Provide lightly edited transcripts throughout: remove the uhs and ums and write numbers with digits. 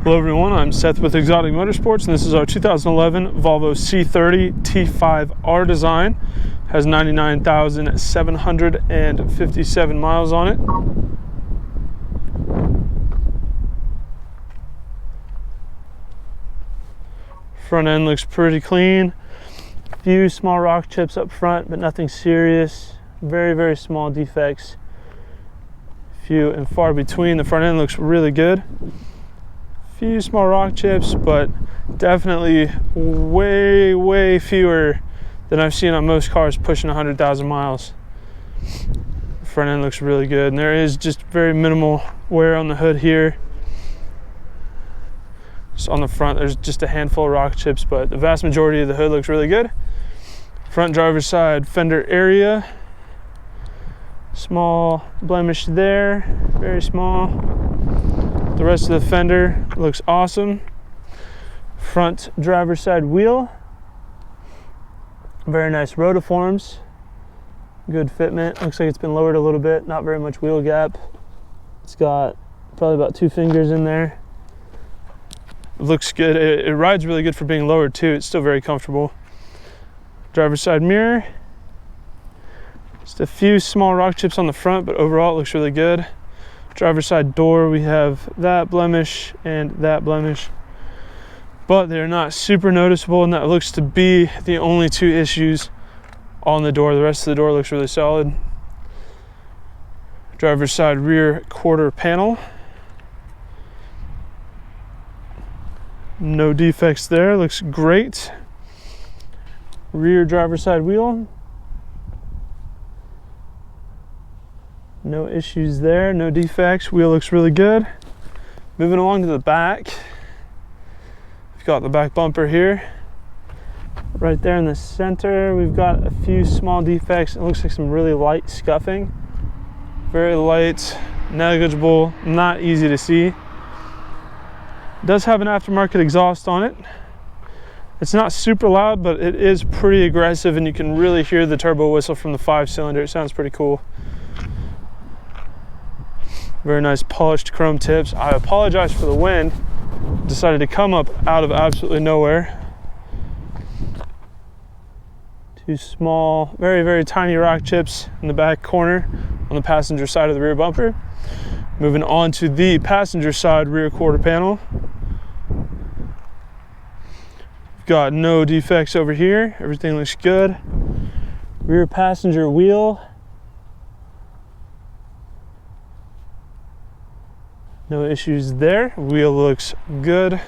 Hello everyone, I'm Seth with Exotic Motorsports, and this is our 2011 Volvo C30 T5R design. Has 99,757 miles on it. Front end looks pretty clean. A few small rock chips up front, but nothing serious. Very, very small defects. Few and far between. The front end looks really good. Few small rock chips, but definitely way fewer than I've seen on most cars pushing 100,000 miles. The front end looks really good, and there is just very minimal wear on the hood here. Just on the front, there's just a handful of rock chips, but the vast majority of the hood looks really good. Front driver's side fender area. Small blemish there, very small. The rest of the fender looks awesome. Front driver's side wheel. Very nice rotiforms. Good fitment. Looks like it's been lowered a little bit. Not very much wheel gap. It's got probably about 2 fingers in there. It looks good. It rides really good for being lowered too. It's still very comfortable. Driver's side mirror. Just a few small rock chips on the front, but overall it looks really good. Driver's side door, we have that blemish and that blemish, but they're not super noticeable, and that looks to be the only 2 issues on the door. The rest of the door looks really solid. Driver's side rear quarter panel. No defects there, looks great. Rear driver's side wheel. No issues there, no defects. Wheel looks really good. Moving along to the back. We've got the back bumper here. Right there in the center, we've got a few small defects. It looks like some really light scuffing. Very light, negligible, not easy to see. It does have an aftermarket exhaust on it. It's not super loud, but it is pretty aggressive, and you can really hear the turbo whistle from the 5-cylinder. It sounds pretty cool. Very nice polished chrome tips. I apologize for the wind. Decided to come up out of absolutely nowhere. 2 small, very tiny rock chips in the back corner on the passenger side of the rear bumper. Moving on to the passenger side rear quarter panel. We've got no defects over here. Everything looks good. Rear passenger wheel. No issues there. Wheel looks good.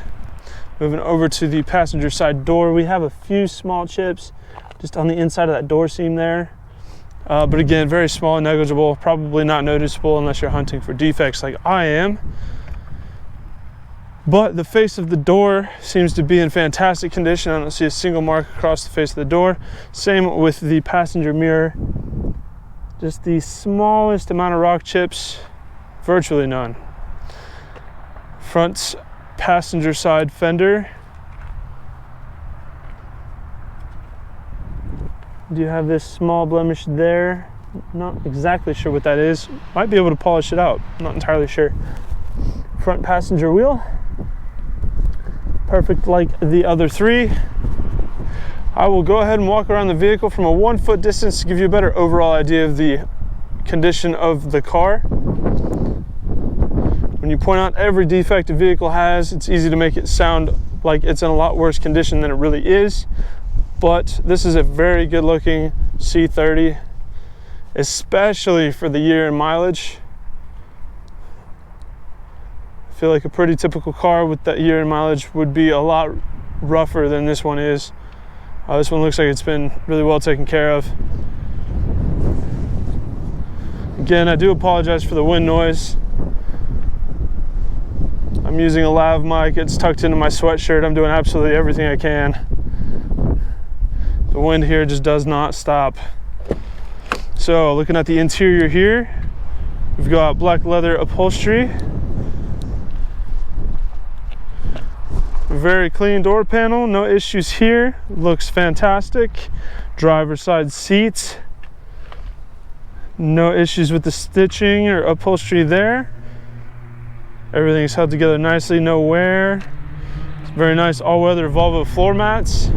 Moving over to the passenger side door, we have a few small chips just on the inside of that door seam there. But again, very small and negligible, probably not noticeable unless you're hunting for defects like I am. But the face of the door seems to be in fantastic condition. I don't see a single mark across the face of the door. Same with the passenger mirror. Just the smallest amount of rock chips, virtually none. Front passenger side fender. Do you have this small blemish there? Not exactly sure what that is. Might be able to polish it out. Not entirely sure. Front passenger wheel. Perfect like the other 3. I will go ahead and walk around the vehicle from a 1-foot distance to give you a better overall idea of the condition of the car. When you point out every defect a vehicle has, it's easy to make it sound like it's in a lot worse condition than it really is. But this is a very good looking C30, especially for the year and mileage. I feel like a pretty typical car with that year and mileage would be a lot rougher than this one is. This one looks like it's been really well taken care of. Again, I do apologize for the wind noise. I'm using a lav mic. It's tucked into my sweatshirt. I'm doing absolutely everything I can. The wind here just does not stop. So looking at the interior here, we've got black leather upholstery. Very clean door panel, no issues here. Looks fantastic. Driver's side seats. No issues with the stitching or upholstery there. Everything's held together nicely, no wear. It's very nice all-weather Volvo floor mats.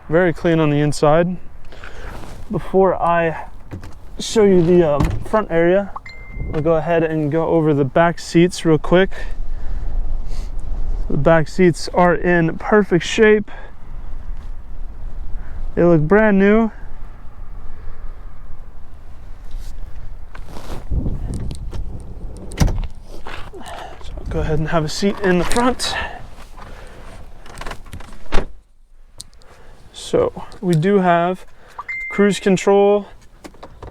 Very clean on the inside. Before I show you the front area, I'll go ahead and go over the back seats real quick. The back seats are in perfect shape. They look brand new. So I'll go ahead and have a seat in the front. So we do have cruise control,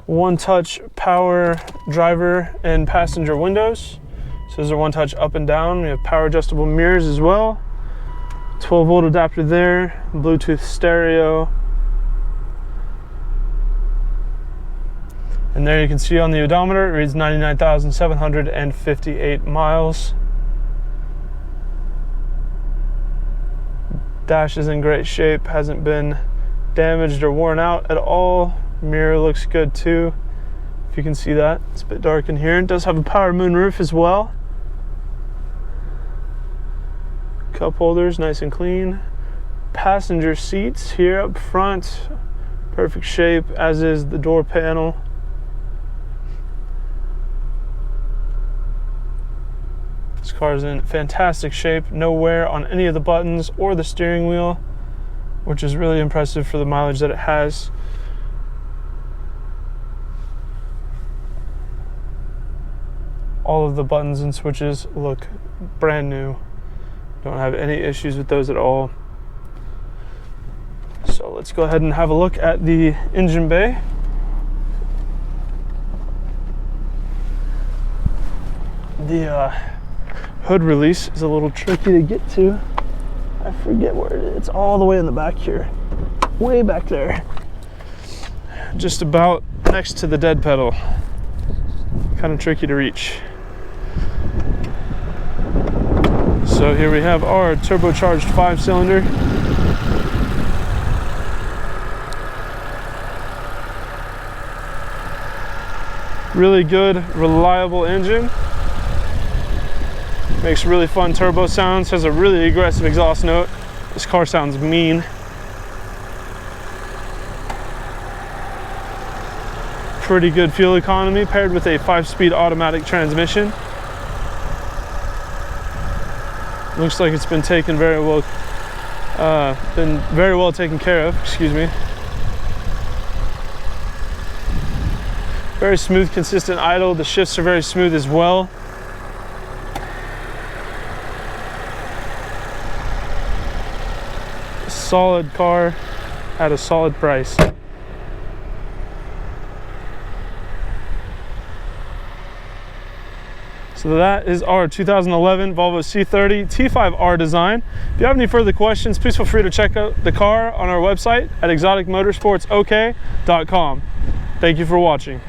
one-touch power driver and passenger windows. So those are one-touch up and down. We have power adjustable mirrors as well. 12-volt adapter there, Bluetooth stereo. And there you can see on the odometer, it reads 99,758 miles. Dash is in great shape, hasn't been damaged or worn out at all. Mirror looks good too, if you can see that. It's a bit dark in here. It does have a power moonroof as well. Cup holders, nice and clean. Passenger seats here up front, perfect shape, as is the door panel. This car is in fantastic shape, no wear on any of the buttons or the steering wheel, which is really impressive for the mileage that it has. All of the buttons and switches look brand new. Don't have any issues with those at all. So let's go ahead and have a look at the engine bay. The hood release is a little tricky to get to. I forget where it is. It's all the way in the back here. Way back there. Just about next to the dead pedal. Kind of tricky to reach. So here we have our turbocharged 5-cylinder. Really good, reliable engine. Makes really fun turbo sounds, has a really aggressive exhaust note. This car sounds mean. Pretty good fuel economy paired with a 5-speed automatic transmission. Looks like it's been taken very well, taken care of, excuse me. Very smooth, consistent idle. The shifts are very smooth as well. Solid car at a solid price. So that is our 2011 Volvo C30 T5R design. If you have any further questions, please feel free to check out the car on our website at exoticmotorsportsok.com. Thank you for watching.